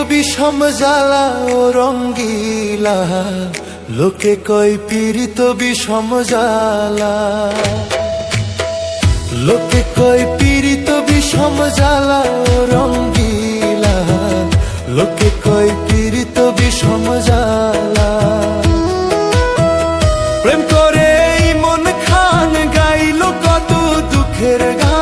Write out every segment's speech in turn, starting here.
বিষম জ্বালা ও রঙ্গিলা, লোকে কয় পীড়িত বিষম জ্বালা, লোকে কয় পীড়িত বিষম জ্বালা ও রঙ্গিলা, লোকে কয় পীড়িত বিষম জ্বালা। প্রেম করে মন খান গাইল কত দুঃখের গান,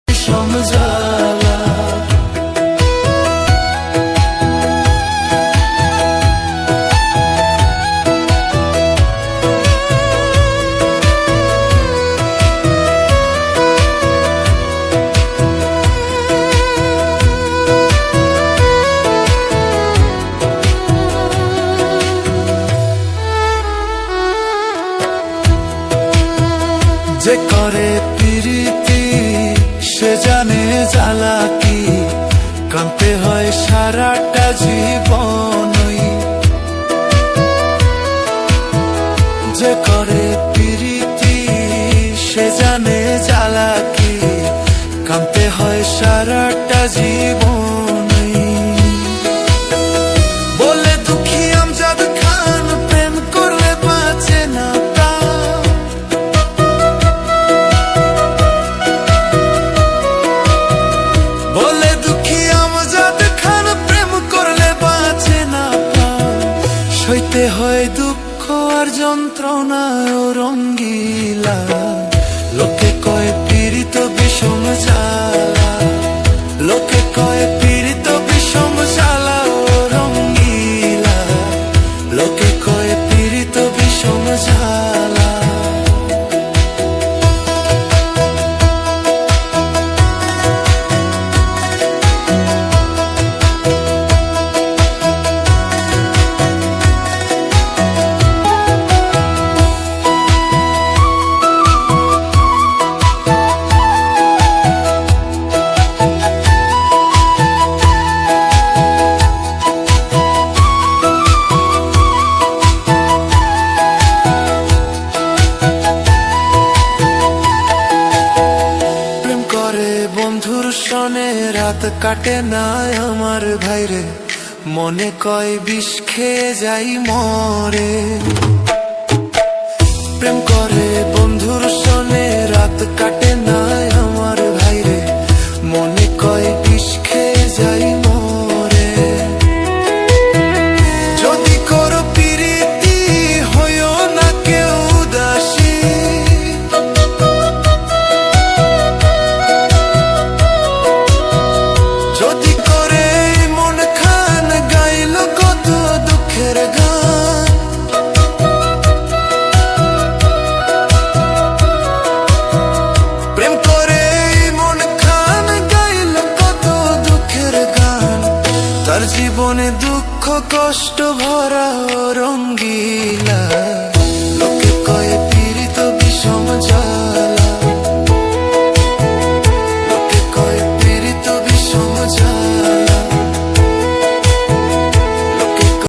বিষম জ্বালা। যে করে প্রীতি সে জানে জ্বালা কি, কাঁদতে হয় সারাটা জীবনই। যে করে প্রীতি সে জানে জ্বালা কি, কাঁদতে হয় সারাটা জীবনই। বলে দুঃখী আমজাদ খান প্রেম করলে বাঁচে না প্রাণ, বলে দুঃখী আমজাদ খান প্রেম করলে বাঁচে না প্রাণ। সইতে হয় দুঃখ আর যন্ত্রণা ও রঙ্গিলা, লোকে কয় পীড়িত বিষম জ্বালা, লোকে কয় পীড়িত বিষম জ্বালা ও রঙ্গিলা, লোকে কয় পীড়িত বিষম জ্বালা। বন্ধুর সনে রাত কাটে না আমার ভাইরে, মনে কয় বিষ খেয়ে যাই মরে। প্রেম করে বন্ধুর সনে রাত কাটে না আমার ভাইরে, মনে কয় বিষ খেয়ে যাই মরে। যদি করো প্রীতি হইও না কেউ উদাসী, যদি করে মন খান গাইল কত দুঃখের গান। প্রেম করে মন খান গাইল কত দুঃখের গান, তার জীবনে দুঃখ কষ্ট ভরা রঙ্গিলা।